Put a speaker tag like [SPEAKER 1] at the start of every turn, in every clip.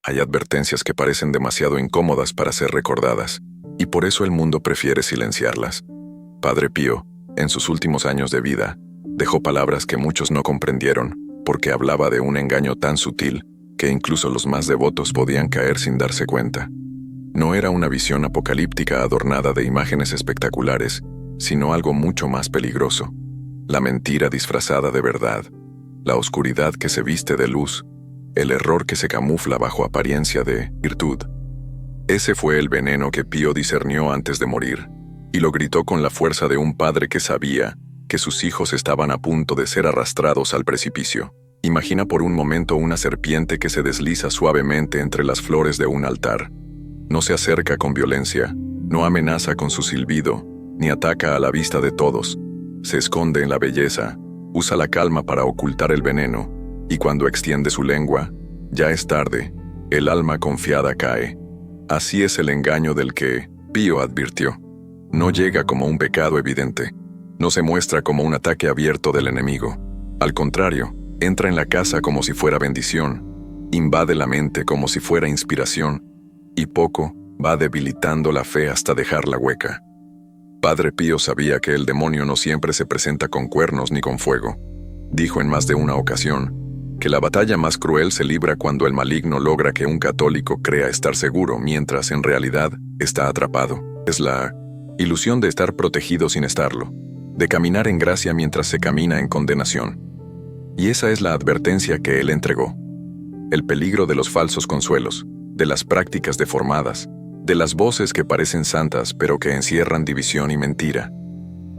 [SPEAKER 1] Hay advertencias que parecen demasiado incómodas para ser recordadas, y por eso el mundo prefiere silenciarlas. Padre Pío, en sus últimos años de vida, dejó palabras que muchos no comprendieron, porque hablaba de un engaño tan sutil que incluso los más devotos podían caer sin darse cuenta. No era una visión apocalíptica adornada de imágenes espectaculares, sino algo mucho más peligroso: la mentira disfrazada de verdad, la oscuridad que se viste de luz, el error que se camufla bajo apariencia de virtud. Ese fue el veneno que Pío discernió antes de morir, y lo gritó con la fuerza de un padre que sabía que sus hijos estaban a punto de ser arrastrados al precipicio. Imagina por un momento una serpiente que se desliza suavemente entre las flores de un altar. No se acerca con violencia, no amenaza con su silbido, ni ataca a la vista de todos. Se esconde en la belleza, usa la calma para ocultar el veneno, y cuando extiende su lengua, ya es tarde, el alma confiada cae. Así es el engaño del que Pío advirtió. No llega como un pecado evidente, no se muestra como un ataque abierto del enemigo. Al contrario, entra en la casa como si fuera bendición, invade la mente como si fuera inspiración, y poco va debilitando la fe hasta dejarla hueca. Padre Pío sabía que el demonio no siempre se presenta con cuernos ni con fuego. Dijo en más de una ocasión que la batalla más cruel se libra cuando el maligno logra que un católico crea estar seguro mientras en realidad está atrapado. Es la ilusión de estar protegido sin estarlo, de caminar en gracia mientras se camina en condenación. Y esa es la advertencia que él entregó. El peligro de los falsos consuelos, de las prácticas deformadas, de las voces que parecen santas pero que encierran división y mentira.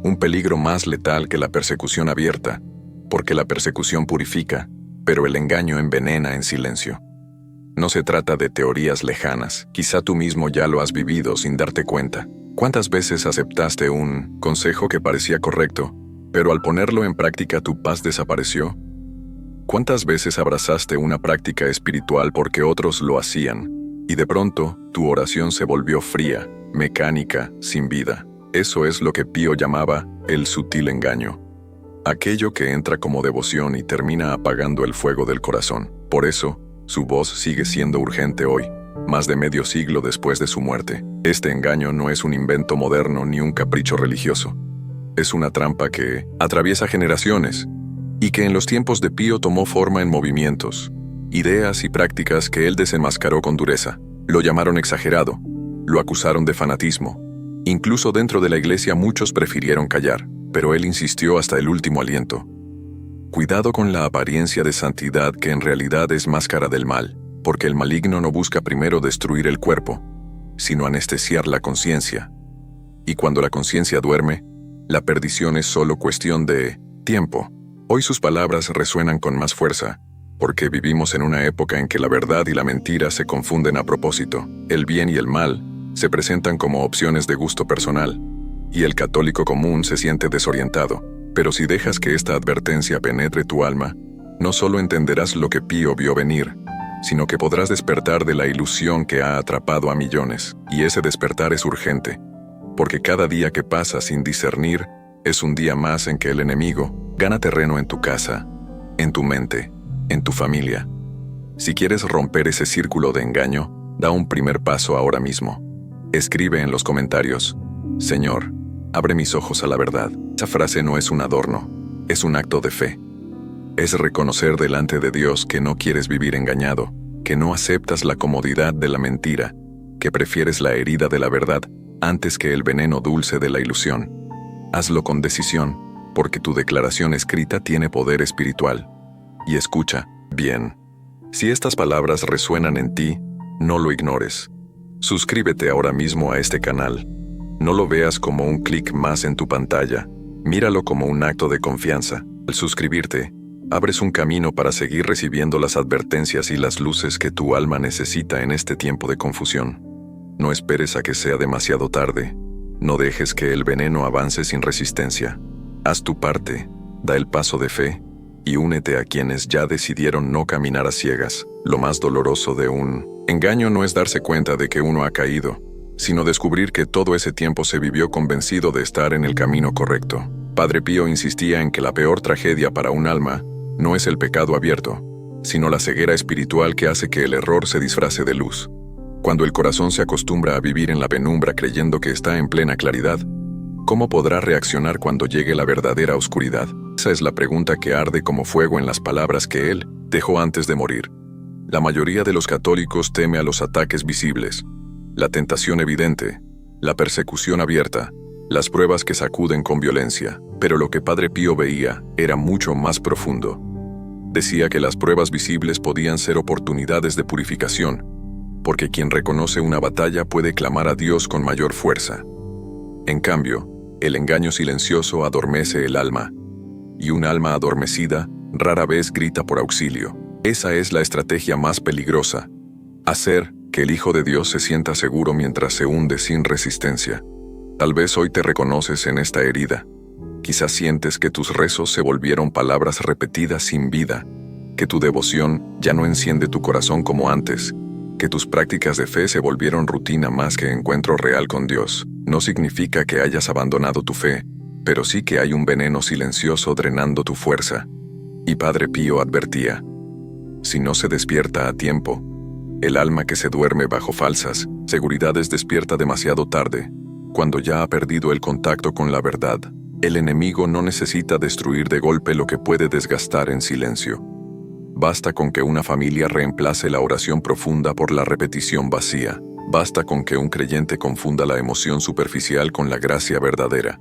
[SPEAKER 1] Un peligro más letal que la persecución abierta, porque la persecución purifica, pero el engaño envenena en silencio. No se trata de teorías lejanas, quizá tú mismo ya lo has vivido sin darte cuenta. ¿Cuántas veces aceptaste un consejo que parecía correcto, pero al ponerlo en práctica tu paz desapareció? ¿Cuántas veces abrazaste una práctica espiritual porque otros lo hacían, y de pronto tu oración se volvió fría, mecánica, sin vida? Eso es lo que Pío llamaba el sutil engaño. Aquello que entra como devoción y termina apagando el fuego del corazón. Por eso, su voz sigue siendo urgente hoy, más de medio siglo después de su muerte. Este engaño no es un invento moderno ni un capricho religioso. Es una trampa que atraviesa generaciones y que en los tiempos de Pío tomó forma en movimientos, ideas y prácticas que él desenmascaró con dureza. Lo llamaron exagerado, lo acusaron de fanatismo. Incluso dentro de la iglesia muchos prefirieron callar, pero él insistió hasta el último aliento. Cuidado con la apariencia de santidad que en realidad es máscara del mal, porque el maligno no busca primero destruir el cuerpo, sino anestesiar la conciencia. Y cuando la conciencia duerme, la perdición es solo cuestión de tiempo. Hoy sus palabras resuenan con más fuerza, porque vivimos en una época en que la verdad y la mentira se confunden a propósito. El bien y el mal se presentan como opciones de gusto personal, y el católico común se siente desorientado. Pero si dejas que esta advertencia penetre tu alma, no solo entenderás lo que Pío vio venir, sino que podrás despertar de la ilusión que ha atrapado a millones. Y ese despertar es urgente, porque cada día que pasa sin discernir es un día más en que el enemigo gana terreno en tu casa, en tu mente, en tu familia. Si quieres romper ese círculo de engaño, da un primer paso ahora mismo. Escribe en los comentarios: Señor, abre mis ojos a la verdad. Esa frase no es un adorno, es un acto de fe. Es reconocer delante de Dios que no quieres vivir engañado, que no aceptas la comodidad de la mentira, que prefieres la herida de la verdad antes que el veneno dulce de la ilusión. Hazlo con decisión, porque tu declaración escrita tiene poder espiritual. Y escucha bien. Si estas palabras resuenan en ti, no lo ignores. Suscríbete ahora mismo a este canal. No lo veas como un clic más en tu pantalla, míralo como un acto de confianza. Al suscribirte, abres un camino para seguir recibiendo las advertencias y las luces que tu alma necesita en este tiempo de confusión. No esperes a que sea demasiado tarde. No dejes que el veneno avance sin resistencia. Haz tu parte, da el paso de fe, y únete a quienes ya decidieron no caminar a ciegas. Lo más doloroso de un engaño no es darse cuenta de que uno ha caído, sino descubrir que todo ese tiempo se vivió convencido de estar en el camino correcto. Padre Pío insistía en que la peor tragedia para un alma no es el pecado abierto, sino la ceguera espiritual que hace que el error se disfrace de luz. Cuando el corazón se acostumbra a vivir en la penumbra creyendo que está en plena claridad, ¿cómo podrá reaccionar cuando llegue la verdadera oscuridad? Esa es la pregunta que arde como fuego en las palabras que él dejó antes de morir. La mayoría de los católicos teme a los ataques visibles, la tentación evidente, la persecución abierta, las pruebas que sacuden con violencia. Pero lo que Padre Pío veía era mucho más profundo. Decía que las pruebas visibles podían ser oportunidades de purificación, porque quien reconoce una batalla puede clamar a Dios con mayor fuerza. En cambio, el engaño silencioso adormece el alma, y un alma adormecida rara vez grita por auxilio. Esa es la estrategia más peligrosa: hacer que el Hijo de Dios se sienta seguro mientras se hunde sin resistencia. Tal vez hoy te reconoces en esta herida. Quizás sientes que tus rezos se volvieron palabras repetidas sin vida, que tu devoción ya no enciende tu corazón como antes, que tus prácticas de fe se volvieron rutina más que encuentro real con Dios. No significa que hayas abandonado tu fe, pero sí que hay un veneno silencioso drenando tu fuerza. Y Padre Pío advertía: si no se despierta a tiempo, el alma que se duerme bajo falsas seguridades despierta demasiado tarde, cuando ya ha perdido el contacto con la verdad. El enemigo no necesita destruir de golpe lo que puede desgastar en silencio. Basta con que una familia reemplace la oración profunda por la repetición vacía. Basta con que un creyente confunda la emoción superficial con la gracia verdadera.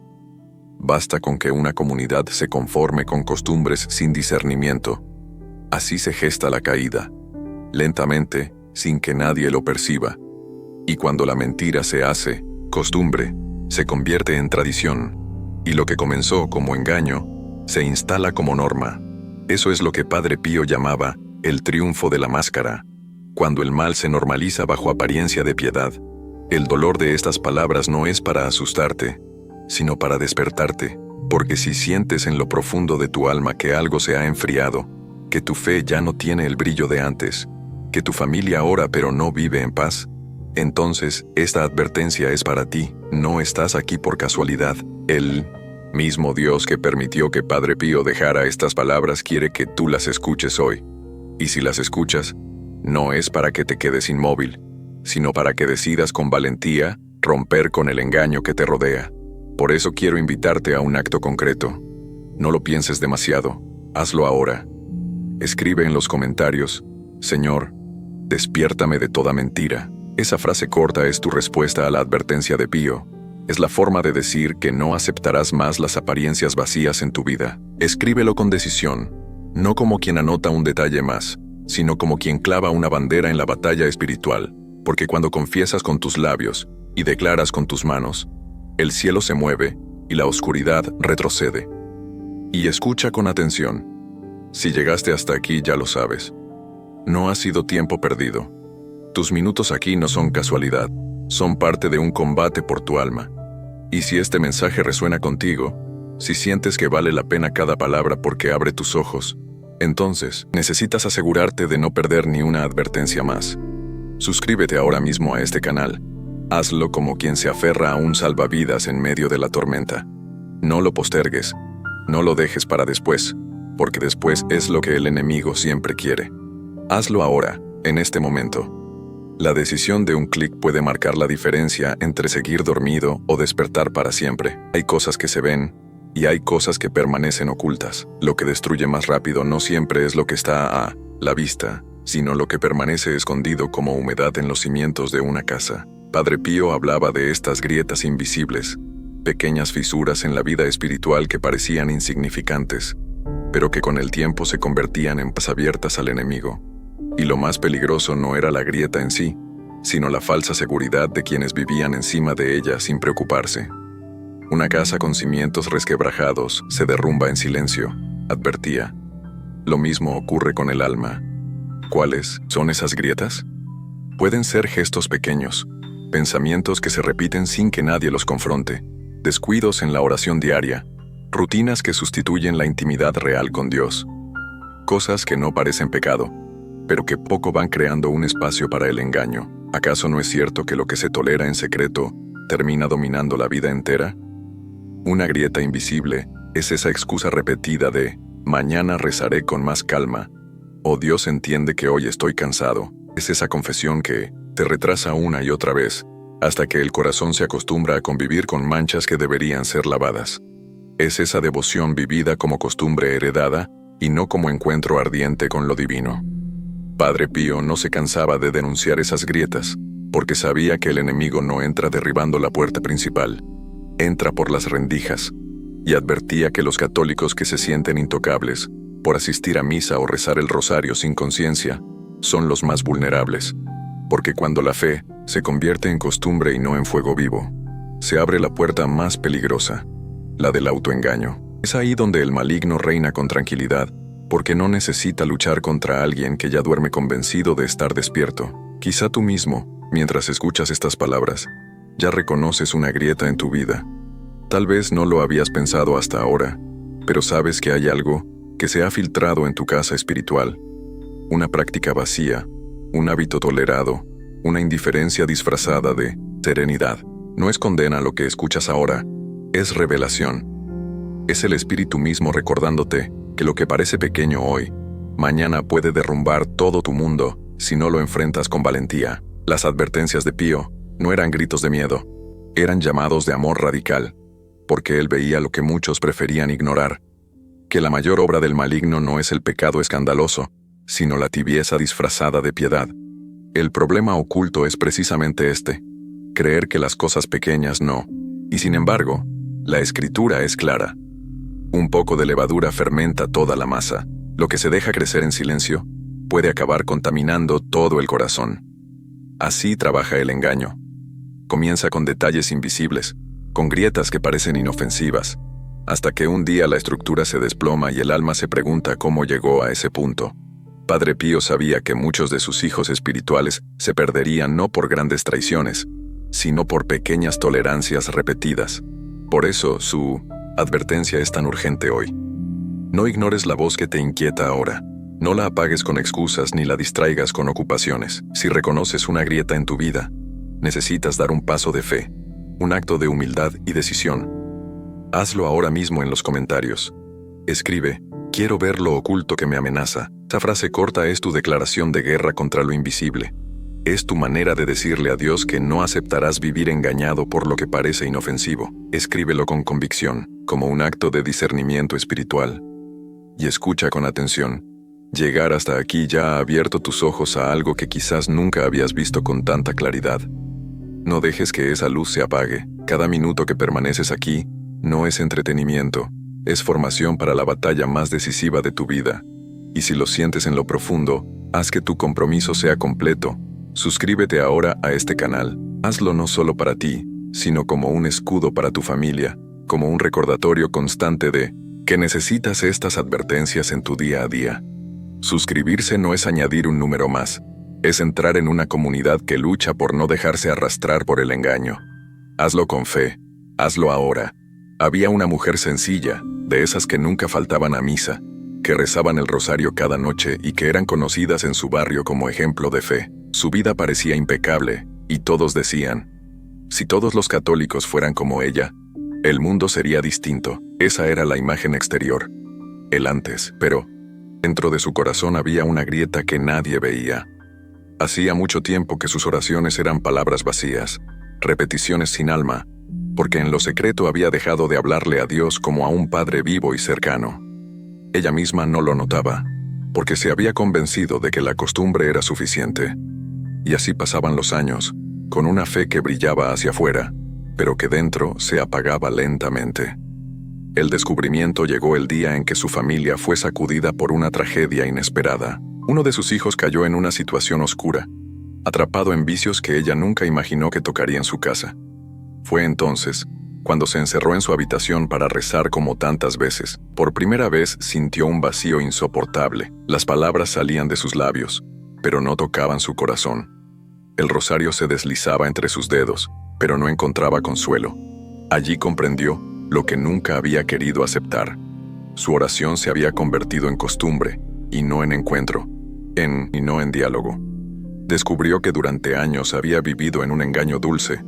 [SPEAKER 1] Basta con que una comunidad se conforme con costumbres sin discernimiento. Así se gesta la caída, lentamente, sin que nadie lo perciba. Y cuando la mentira se hace costumbre, se convierte en tradición. Y lo que comenzó como engaño, se instala como norma. Eso es lo que Padre Pío llamaba el triunfo de la máscara. Cuando el mal se normaliza bajo apariencia de piedad, el dolor de estas palabras no es para asustarte, sino para despertarte, porque si sientes en lo profundo de tu alma que algo se ha enfriado, que tu fe ya no tiene el brillo de antes, que tu familia ora pero no vive en paz, entonces esta advertencia es para ti. No estás aquí por casualidad. El mismo Dios que permitió que Padre Pío dejara estas palabras quiere que tú las escuches hoy. Y si las escuchas, no es para que te quedes inmóvil, sino para que decidas con valentía romper con el engaño que te rodea. Por eso quiero invitarte a un acto concreto. No lo pienses demasiado, hazlo ahora. Escribe en los comentarios: Señor, despiértame de toda mentira. Esa frase corta es tu respuesta a la advertencia de Pío. Es la forma de decir que no aceptarás más las apariencias vacías en tu vida. Escríbelo con decisión, no como quien anota un detalle más, sino como quien clava una bandera en la batalla espiritual, porque cuando confiesas con tus labios y declaras con tus manos, el cielo se mueve y la oscuridad retrocede. Y escucha con atención. Si llegaste hasta aquí ya lo sabes. No ha sido tiempo perdido. Tus minutos aquí no son casualidad, son parte de un combate por tu alma. Y si este mensaje resuena contigo, si sientes que vale la pena cada palabra porque abre tus ojos, entonces necesitas asegurarte de no perder ni una advertencia más. Suscríbete ahora mismo a este canal. Hazlo como quien se aferra a un salvavidas en medio de la tormenta. No lo postergues, no lo dejes para después, porque después es lo que el enemigo siempre quiere. Hazlo ahora, en este momento. La decisión de un clic puede marcar la diferencia entre seguir dormido o despertar para siempre. Hay cosas que se ven y hay cosas que permanecen ocultas. Lo que destruye más rápido no siempre es lo que está a la vista, sino lo que permanece escondido como humedad en los cimientos de una casa. Padre Pío hablaba de estas grietas invisibles, pequeñas fisuras en la vida espiritual que parecían insignificantes, pero que con el tiempo se convertían en puertas abiertas al enemigo. Y lo más peligroso no era la grieta en sí, sino la falsa seguridad de quienes vivían encima de ella sin preocuparse. Una casa con cimientos resquebrajados se derrumba en silencio, advertía. Lo mismo ocurre con el alma. ¿Cuáles son esas grietas? Pueden ser gestos pequeños, pensamientos que se repiten sin que nadie los confronte, descuidos en la oración diaria, rutinas que sustituyen la intimidad real con Dios. Cosas que no parecen pecado, pero que poco van creando un espacio para el engaño. ¿Acaso no es cierto que lo que se tolera en secreto termina dominando la vida entera? Una grieta invisible es esa excusa repetida de «mañana rezaré con más calma», "Oh Dios, entiende que hoy estoy cansado", es esa confesión que te retrasa una y otra vez, hasta que el corazón se acostumbra a convivir con manchas que deberían ser lavadas. Es esa devoción vivida como costumbre heredada y no como encuentro ardiente con lo divino. Padre Pío no se cansaba de denunciar esas grietas, porque sabía que el enemigo no entra derribando la puerta principal, entra por las rendijas, y advertía que los católicos que se sienten intocables por asistir a misa o rezar el rosario sin conciencia son los más vulnerables, porque cuando la fe se convierte en costumbre y no en fuego vivo, se abre la puerta más peligrosa, la del autoengaño. Es ahí donde el maligno reina con tranquilidad, porque no necesita luchar contra alguien que ya duerme convencido de estar despierto. Quizá tú mismo, mientras escuchas estas palabras, ya reconoces una grieta en tu vida. Tal vez no lo habías pensado hasta ahora, pero sabes que hay algo que se ha filtrado en tu casa espiritual. Una práctica vacía, un hábito tolerado, una indiferencia disfrazada de serenidad. No es condena lo que escuchas ahora, es revelación. Es el espíritu mismo recordándote que lo que parece pequeño hoy, mañana puede derrumbar todo tu mundo si no lo enfrentas con valentía. Las advertencias de Pío no eran gritos de miedo, eran llamados de amor radical, porque él veía lo que muchos preferían ignorar, que la mayor obra del maligno no es el pecado escandaloso, sino la tibieza disfrazada de piedad. El problema oculto es precisamente este, creer que las cosas pequeñas no, y sin embargo, la Escritura es clara. Un poco de levadura fermenta toda la masa. Lo que se deja crecer en silencio puede acabar contaminando todo el corazón. Así trabaja el engaño. Comienza con detalles invisibles, con grietas que parecen inofensivas, hasta que un día la estructura se desploma y el alma se pregunta cómo llegó a ese punto. Padre Pío sabía que muchos de sus hijos espirituales se perderían no por grandes traiciones, sino por pequeñas tolerancias repetidas. Por eso su advertencia es tan urgente hoy. No ignores la voz que te inquieta ahora. No la apagues con excusas ni la distraigas con ocupaciones. Si reconoces una grieta en tu vida, necesitas dar un paso de fe, un acto de humildad y decisión. Hazlo ahora mismo en los comentarios. Escribe: "Quiero ver lo oculto que me amenaza". Esa frase corta es tu declaración de guerra contra lo invisible. Es tu manera de decirle a Dios que no aceptarás vivir engañado por lo que parece inofensivo. Escríbelo con convicción, como un acto de discernimiento espiritual. Y escucha con atención. Llegar hasta aquí ya ha abierto tus ojos a algo que quizás nunca habías visto con tanta claridad. No dejes que esa luz se apague. Cada minuto que permaneces aquí no es entretenimiento, es formación para la batalla más decisiva de tu vida. Y si lo sientes en lo profundo, haz que tu compromiso sea completo. Suscríbete ahora a este canal. Hazlo no solo para ti, sino como un escudo para tu familia, como un recordatorio constante de que necesitas estas advertencias en tu día a día. Suscribirse no es añadir un número más, es entrar en una comunidad que lucha por no dejarse arrastrar por el engaño. Hazlo con fe, hazlo ahora. Había una mujer sencilla, de esas que nunca faltaban a misa, que rezaban el rosario cada noche y que eran conocidas en su barrio como ejemplo de fe. Su vida parecía impecable, y todos decían: si todos los católicos fueran como ella, el mundo sería distinto. Esa era la imagen exterior, el antes, pero dentro de su corazón había una grieta que nadie veía. Hacía mucho tiempo que sus oraciones eran palabras vacías, repeticiones sin alma, porque en lo secreto había dejado de hablarle a Dios como a un Padre vivo y cercano. Ella misma no lo notaba, porque se había convencido de que la costumbre era suficiente. Y así pasaban los años, con una fe que brillaba hacia afuera, pero que dentro se apagaba lentamente. El descubrimiento llegó el día en que su familia fue sacudida por una tragedia inesperada. Uno de sus hijos cayó en una situación oscura, atrapado en vicios que ella nunca imaginó que tocaría en su casa. Fue entonces cuando se encerró en su habitación para rezar como tantas veces. Por primera vez sintió un vacío insoportable. Las palabras salían de sus labios, pero no tocaban su corazón. El rosario se deslizaba entre sus dedos, pero no encontraba consuelo. Allí comprendió lo que nunca había querido aceptar. Su oración se había convertido en costumbre, y no en encuentro, y no en diálogo. Descubrió que durante años había vivido en un engaño dulce,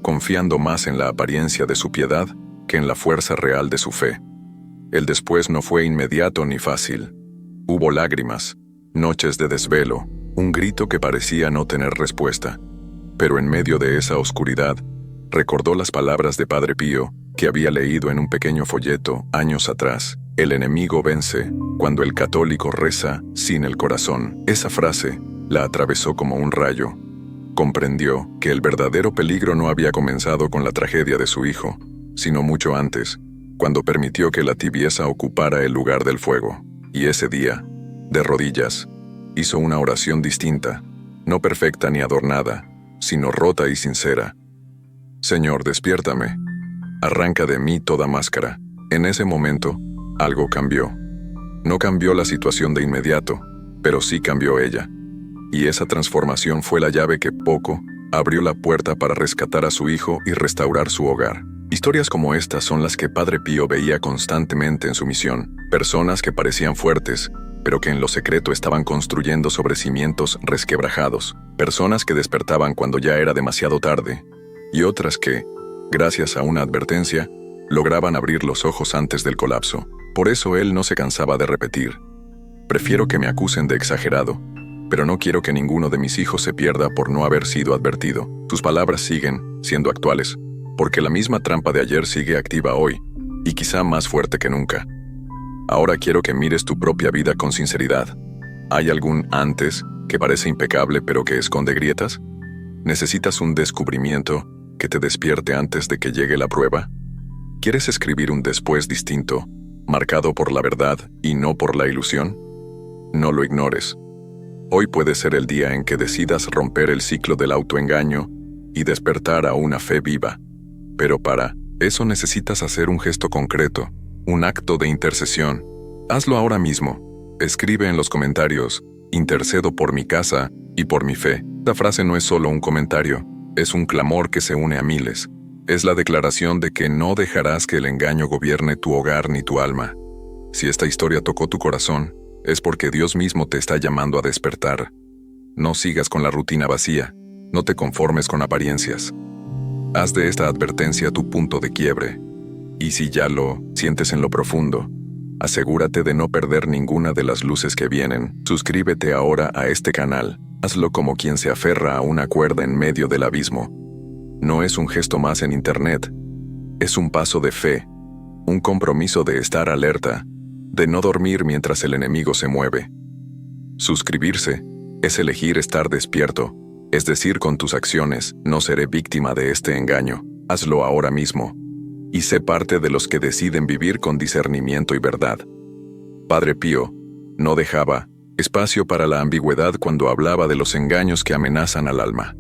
[SPEAKER 1] confiando más en la apariencia de su piedad que en la fuerza real de su fe. El después no fue inmediato ni fácil. Hubo lágrimas, noches de desvelo, un grito que parecía no tener respuesta. Pero en medio de esa oscuridad, recordó las palabras de Padre Pío que había leído en un pequeño folleto años atrás. El enemigo vence cuando el católico reza sin el corazón. Esa frase la atravesó como un rayo. Comprendió que el verdadero peligro no había comenzado con la tragedia de su hijo, sino mucho antes, cuando permitió que la tibieza ocupara el lugar del fuego. Y ese día, de rodillas, hizo una oración distinta, no perfecta ni adornada, sino rota y sincera. Señor, despiértame. Arranca de mí toda máscara. En ese momento, algo cambió. No cambió la situación de inmediato, pero sí cambió ella. Y esa transformación fue la llave que poco abrió la puerta para rescatar a su hijo y restaurar su hogar. Historias como estas son las que Padre Pío veía constantemente en su misión. Personas que parecían fuertes, pero que en lo secreto estaban construyendo sobre cimientos resquebrajados. Personas que despertaban cuando ya era demasiado tarde, y otras que, gracias a una advertencia, lograban abrir los ojos antes del colapso. Por eso él no se cansaba de repetir: prefiero que me acusen de exagerado, pero no quiero que ninguno de mis hijos se pierda por no haber sido advertido. Sus palabras siguen siendo actuales, porque la misma trampa de ayer sigue activa hoy, y quizá más fuerte que nunca. Ahora quiero que mires tu propia vida con sinceridad. ¿Hay algún antes que parece impecable pero que esconde grietas? ¿Necesitas un descubrimiento que te despierte antes de que llegue la prueba? ¿Quieres escribir un después distinto, marcado por la verdad y no por la ilusión? No lo ignores. Hoy puede ser el día en que decidas romper el ciclo del autoengaño y despertar a una fe viva. Pero para eso necesitas hacer un gesto concreto, un acto de intercesión. Hazlo ahora mismo. Escribe en los comentarios: intercedo por mi casa y por mi fe. Esta frase no es solo un comentario, es un clamor que se une a miles. Es la declaración de que no dejarás que el engaño gobierne tu hogar ni tu alma. Si esta historia tocó tu corazón, es porque Dios mismo te está llamando a despertar. No sigas con la rutina vacía, no te conformes con apariencias. Haz de esta advertencia tu punto de quiebre. Y si ya lo sientes en lo profundo, asegúrate de no perder ninguna de las luces que vienen. Suscríbete ahora a este canal. Hazlo como quien se aferra a una cuerda en medio del abismo. No es un gesto más en Internet. Es un paso de fe, un compromiso de estar alerta, de no dormir mientras el enemigo se mueve. Suscribirse es elegir estar despierto, es decir, con tus acciones, no seré víctima de este engaño. Hazlo ahora mismo. Y sé parte de los que deciden vivir con discernimiento y verdad. Padre Pío no dejaba espacio para la ambigüedad cuando hablaba de los engaños que amenazan al alma.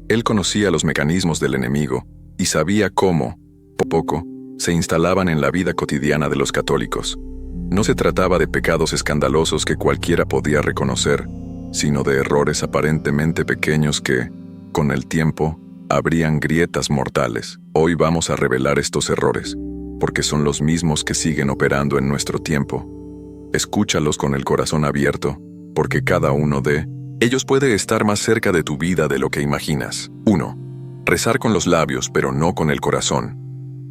[SPEAKER 1] Él conocía los mecanismos del enemigo y sabía cómo, poco a poco, se instalaban en la vida cotidiana de los católicos. No se trataba de pecados escandalosos que cualquiera podía reconocer, sino de errores aparentemente pequeños que, con el tiempo, abrían grietas mortales. Hoy vamos a revelar estos errores, porque son los mismos que siguen operando en nuestro tiempo. Escúchalos con el corazón abierto, porque cada uno de ellos puede estar más cerca de tu vida de lo que imaginas. 1. Rezar con los labios, pero no con el corazón.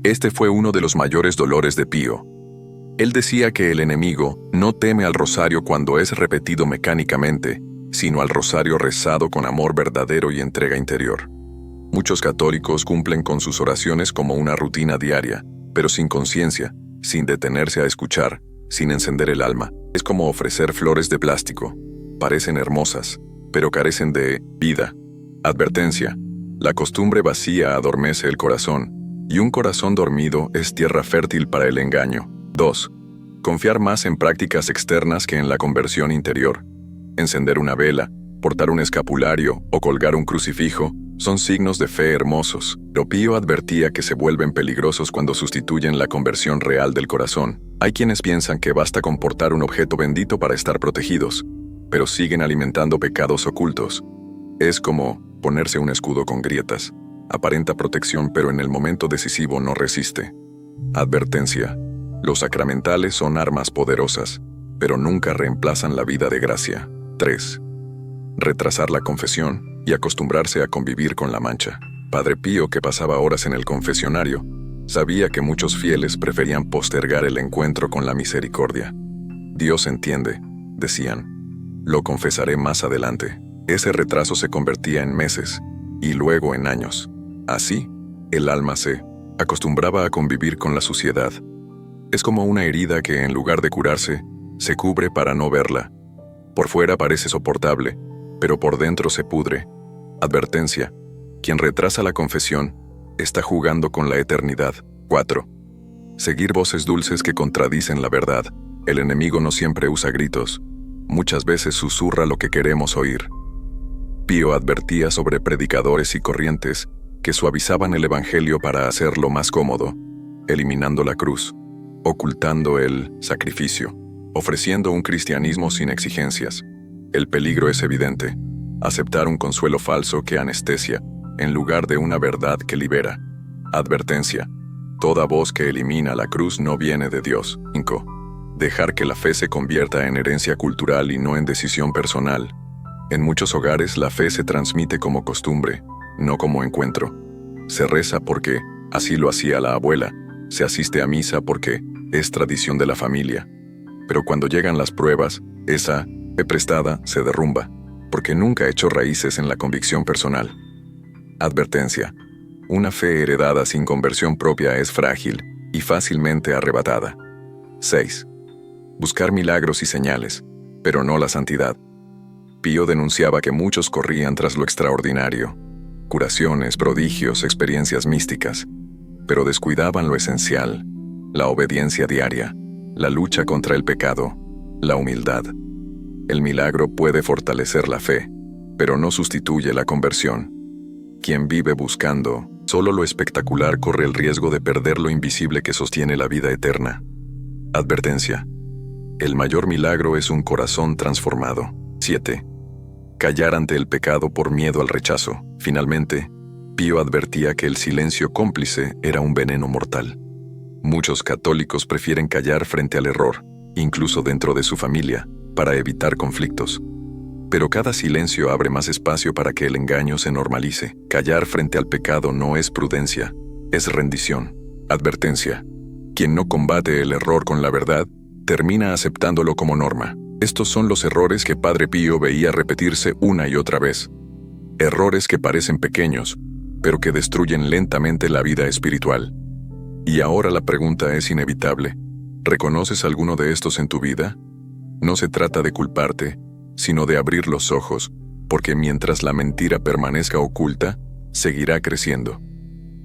[SPEAKER 1] Este fue uno de los mayores dolores de Pío. Él decía que el enemigo no teme al rosario cuando es repetido mecánicamente, sino al rosario rezado con amor verdadero y entrega interior. Muchos católicos cumplen con sus oraciones como una rutina diaria, pero sin conciencia, sin detenerse a escuchar, sin encender el alma. Es como ofrecer flores de plástico. Parecen hermosas, pero carecen de vida. Advertencia: la costumbre vacía adormece el corazón, y un corazón dormido es tierra fértil para el engaño. 2. Confiar más en prácticas externas que en la conversión interior. Encender una vela, portar un escapulario o colgar un crucifijo son signos de fe hermosos, pero Pío advertía que se vuelven peligrosos cuando sustituyen la conversión real del corazón. Hay quienes piensan que basta con portar un objeto bendito para estar protegidos, pero siguen alimentando pecados ocultos. Es como ponerse un escudo con grietas. Aparenta protección, pero en el momento decisivo no resiste. Advertencia: los sacramentales son armas poderosas, pero nunca reemplazan la vida de gracia. 3. Retrasar la confesión y acostumbrarse a convivir con la mancha. Padre Pío, que pasaba horas en el confesionario, sabía que muchos fieles preferían postergar el encuentro con la misericordia. Dios entiende, decían. lo confesaré más adelante. Ese retraso se convertía en meses, y luego en años. Así, el alma se acostumbraba a convivir con la suciedad. Es como una herida que, en lugar de curarse, se cubre para no verla. Por fuera parece soportable, pero por dentro se pudre. Advertencia: quien retrasa la confesión está jugando con la eternidad. 4. Seguir voces dulces que contradicen la verdad. El enemigo no siempre usa gritos. Muchas veces susurra lo que queremos oír. Pío advertía sobre predicadores y corrientes que suavizaban el evangelio para hacerlo más cómodo, eliminando la cruz, ocultando el sacrificio, ofreciendo un cristianismo sin exigencias. El peligro es evidente: aceptar un consuelo falso que anestesia, en lugar de una verdad que libera. Advertencia: toda voz que elimina la cruz no viene de Dios. 5. Dejar que la fe se convierta en herencia cultural y no en decisión personal. En muchos hogares la fe se transmite como costumbre, no como encuentro. Se reza porque así lo hacía la abuela, se asiste a misa porque es tradición de la familia. Pero cuando llegan las pruebas, esa fe prestada se derrumba, porque nunca echó raíces en la convicción personal. Advertencia: una fe heredada sin conversión propia es frágil y fácilmente arrebatada. 6. Buscar milagros y señales, pero no la santidad. Pío denunciaba que muchos corrían tras lo extraordinario: curaciones, prodigios, experiencias místicas, pero descuidaban lo esencial: la obediencia diaria, la lucha contra el pecado, la humildad. El milagro puede fortalecer la fe, pero no sustituye la conversión. Quien vive buscando solo lo espectacular corre el riesgo de perder lo invisible que sostiene la vida eterna. Advertencia: el mayor milagro es un corazón transformado. 7. Callar ante el pecado por miedo al rechazo. Finalmente, Pío advertía que el silencio cómplice era un veneno mortal. Muchos católicos prefieren callar frente al error, incluso dentro de su familia, para evitar conflictos. Pero cada silencio abre más espacio para que el engaño se normalice. Callar frente al pecado no es prudencia, es rendición. Advertencia: quien no combate el error con la verdad, termina aceptándolo como norma. Estos son los errores que Padre Pío veía repetirse una y otra vez. Errores que parecen pequeños, pero que destruyen lentamente la vida espiritual. Y ahora la pregunta es inevitable: ¿reconoces alguno de estos en tu vida? No se trata de culparte, sino de abrir los ojos, porque mientras la mentira permanezca oculta, seguirá creciendo.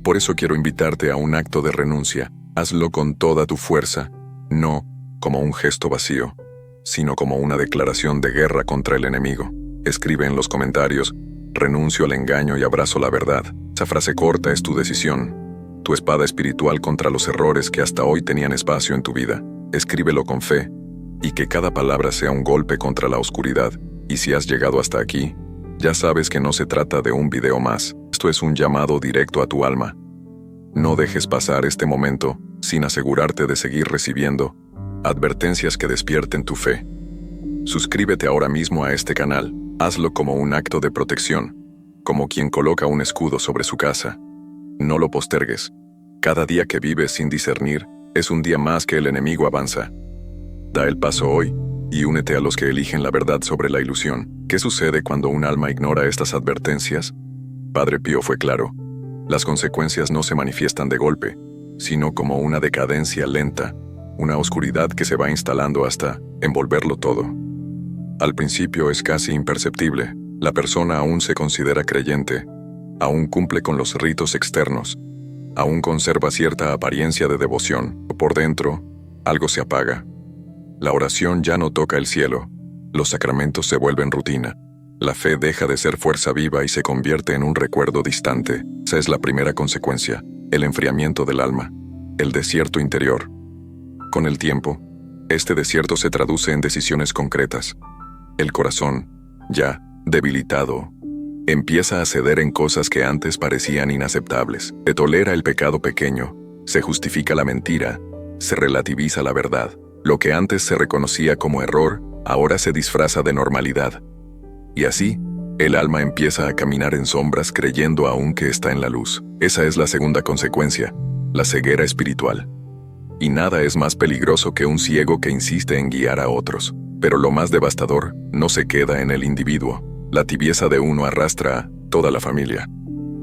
[SPEAKER 1] Por eso quiero invitarte a un acto de renuncia. Hazlo con toda tu fuerza, no como un gesto vacío, sino como una declaración de guerra contra el enemigo. Escribe en los comentarios: renuncio al engaño y abrazo la verdad. Esa frase corta es tu decisión, tu espada espiritual contra los errores que hasta hoy tenían espacio en tu vida. Escríbelo con fe, y que cada palabra sea un golpe contra la oscuridad. Y si has llegado hasta aquí, ya sabes que no se trata de un video más. Esto es un llamado directo a tu alma. No dejes pasar este momento sin asegurarte de seguir recibiendo advertencias que despierten tu fe. Suscríbete ahora mismo a este canal. Hazlo como un acto de protección, como quien coloca un escudo sobre su casa. No lo postergues. Cada día que vives sin discernir es un día más que el enemigo avanza. Da el paso hoy y únete a los que eligen la verdad sobre la ilusión. ¿Qué sucede cuando un alma ignora estas advertencias? Padre Pío fue claro: las consecuencias no se manifiestan de golpe, sino como una decadencia lenta, una oscuridad que se va instalando hasta envolverlo todo. Al principio es casi imperceptible. La persona aún se considera creyente, aún cumple con los ritos externos, aún conserva cierta apariencia de devoción. Por dentro, algo se apaga. La oración ya no toca el cielo, los sacramentos se vuelven rutina, la fe deja de ser fuerza viva y se convierte en un recuerdo distante. Esa es la primera consecuencia: el enfriamiento del alma, el desierto interior. Con el tiempo, este desierto se traduce en decisiones concretas. El corazón, ya debilitado, empieza a ceder en cosas que antes parecían inaceptables. Se tolera el pecado pequeño, se justifica la mentira, se relativiza la verdad. Lo que antes se reconocía como error, ahora se disfraza de normalidad. Y así, el alma empieza a caminar en sombras creyendo aún que está en la luz. Esa es la segunda consecuencia: la ceguera espiritual. Y nada es más peligroso que un ciego que insiste en guiar a otros. Pero lo más devastador no se queda en el individuo. La tibieza de uno arrastra a toda la familia.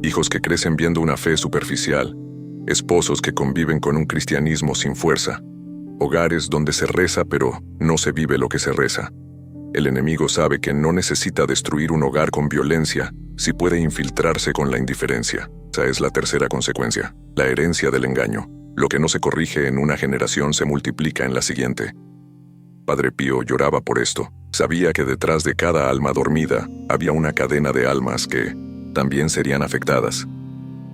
[SPEAKER 1] Hijos que crecen viendo una fe superficial, esposos que conviven con un cristianismo sin fuerza, hogares donde se reza pero no se vive lo que se reza. El enemigo sabe que no necesita destruir un hogar con violencia si puede infiltrarse con la indiferencia. Esa es la tercera consecuencia, la herencia del engaño. Lo que no se corrige en una generación se multiplica en la siguiente. Padre Pío lloraba por esto. Sabía que detrás de cada alma dormida había una cadena de almas que también serían afectadas.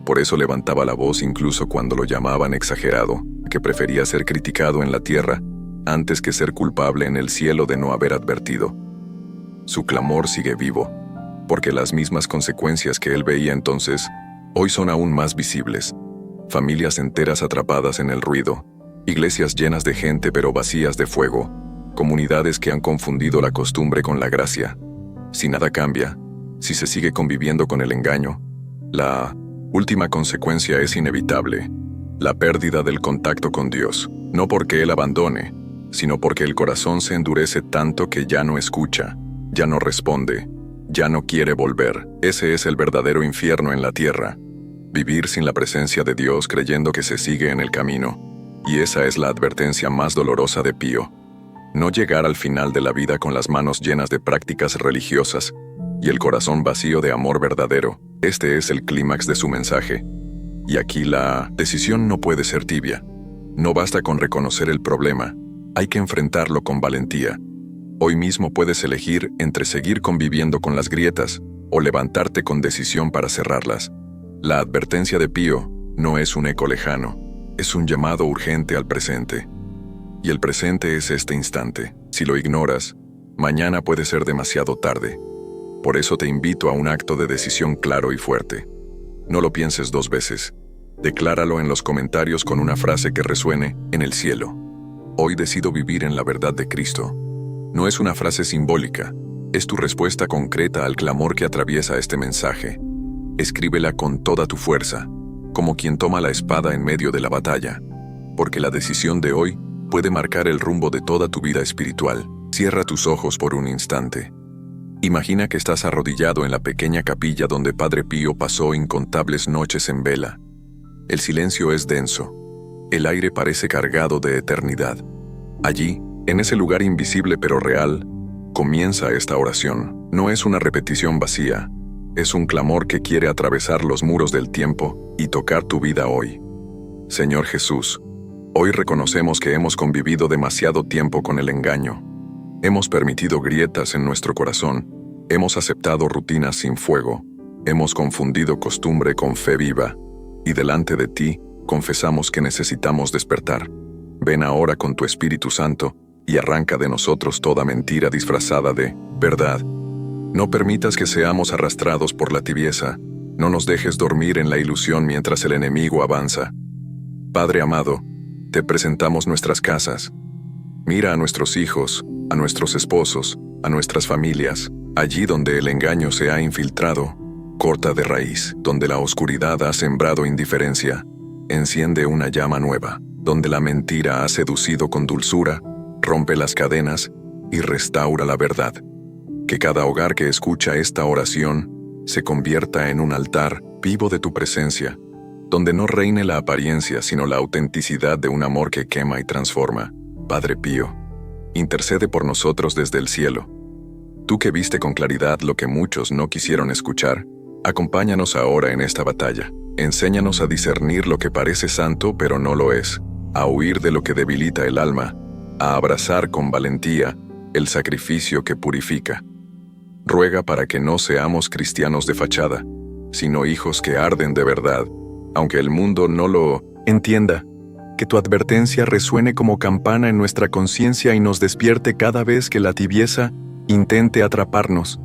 [SPEAKER 1] Por eso levantaba la voz incluso cuando lo llamaban exagerado, que prefería ser criticado en la tierra antes que ser culpable en el cielo de no haber advertido. Su clamor sigue vivo, porque las mismas consecuencias que él veía entonces, hoy son aún más visibles. Familias enteras atrapadas en el ruido, iglesias llenas de gente pero vacías de fuego, comunidades que han confundido la costumbre con la gracia. Si nada cambia, si se sigue conviviendo con el engaño, la última consecuencia es inevitable: la pérdida del contacto con Dios, no porque Él abandone, sino porque el corazón se endurece tanto que ya no escucha, ya no responde, ya no quiere volver. Ese es el verdadero infierno en la tierra: vivir sin la presencia de Dios creyendo que se sigue en el camino. Y esa es la advertencia más dolorosa de Pío. No llegar al final de la vida con las manos llenas de prácticas religiosas y el corazón vacío de amor verdadero. Este es el clímax de su mensaje. Y aquí la decisión no puede ser tibia. No basta con reconocer el problema, hay que enfrentarlo con valentía. Hoy mismo puedes elegir entre seguir conviviendo con las grietas o levantarte con decisión para cerrarlas. La advertencia de Pío no es un eco lejano, es un llamado urgente al presente. Y el presente es este instante. Si lo ignoras, mañana puede ser demasiado tarde. Por eso te invito a un acto de decisión claro y fuerte. No lo pienses dos veces. Decláralo en los comentarios con una frase que resuene en el cielo. Hoy decido vivir en la verdad de Cristo. No es una frase simbólica, es tu respuesta concreta al clamor que atraviesa este mensaje. Escríbela con toda tu fuerza, como quien toma la espada en medio de la batalla, porque la decisión de hoy puede marcar el rumbo de toda tu vida espiritual. Cierra tus ojos por un instante. Imagina que estás arrodillado en la pequeña capilla donde Padre Pío pasó incontables noches en vela. El silencio es denso. El aire parece cargado de eternidad. Allí, en ese lugar invisible pero real, comienza esta oración. No es una repetición vacía, es un clamor que quiere atravesar los muros del tiempo y tocar tu vida hoy. Señor Jesús, hoy reconocemos que hemos convivido demasiado tiempo con el engaño. Hemos permitido grietas en nuestro corazón, hemos aceptado rutinas sin fuego, hemos confundido costumbre con fe viva, y delante de ti confesamos que necesitamos despertar. Ven ahora con tu Espíritu Santo y arranca de nosotros toda mentira disfrazada de verdad. No permitas que seamos arrastrados por la tibieza, no nos dejes dormir en la ilusión mientras el enemigo avanza. Padre amado, te presentamos nuestras casas. Mira a nuestros hijos, a nuestros esposos, a nuestras familias. Allí donde el engaño se ha infiltrado, corta de raíz. Donde la oscuridad ha sembrado indiferencia, enciende una llama nueva. Donde la mentira ha seducido con dulzura, rompe las cadenas y restaura la verdad. Que cada hogar que escucha esta oración se convierta en un altar vivo de tu presencia, donde no reine la apariencia sino la autenticidad de un amor que quema y transforma. Padre Pío, intercede por nosotros desde el cielo. Tú que viste con claridad lo que muchos no quisieron escuchar, acompáñanos ahora en esta batalla. Enséñanos a discernir lo que parece santo pero no lo es, a huir de lo que debilita el alma, a abrazar con valentía el sacrificio que purifica. Ruega para que no seamos cristianos de fachada, sino hijos que arden de verdad, aunque el mundo no lo entienda. Que tu advertencia resuene como campana en nuestra conciencia y nos despierte cada vez que la tibieza intente atraparnos.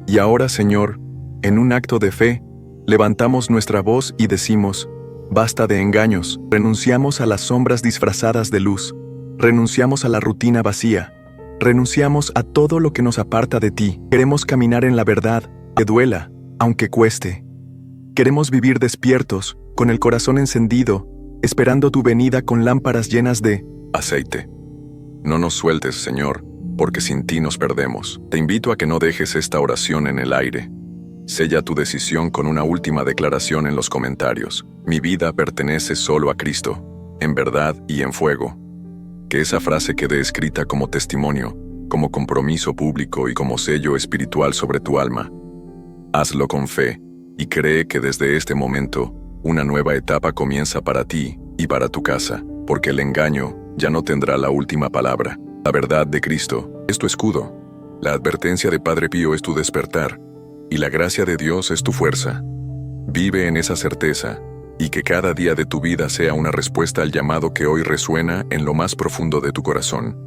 [SPEAKER 1] Y ahora, Señor, en un acto de fe, levantamos nuestra voz y decimos: basta de engaños, renunciamos a las sombras disfrazadas de luz, renunciamos a la rutina vacía, renunciamos a todo lo que nos aparta de ti. Queremos caminar en la verdad, que duela, aunque cueste. Queremos vivir despiertos, con el corazón encendido, esperando tu venida con lámparas llenas de aceite. No nos sueltes, Señor, porque sin ti nos perdemos. Te invito a que no dejes esta oración en el aire. Sella tu decisión con una última declaración en los comentarios. Mi vida pertenece solo a Cristo, en verdad y en fuego. Que esa frase quede escrita como testimonio, como compromiso público y como sello espiritual sobre tu alma. Hazlo con fe y cree que desde este momento, una nueva etapa comienza para ti y para tu casa, porque el engaño ya no tendrá la última palabra. La verdad de Cristo es tu escudo. La advertencia de Padre Pío es tu despertar, y la gracia de Dios es tu fuerza. Vive en esa certeza, y que cada día de tu vida sea una respuesta al llamado que hoy resuena en lo más profundo de tu corazón.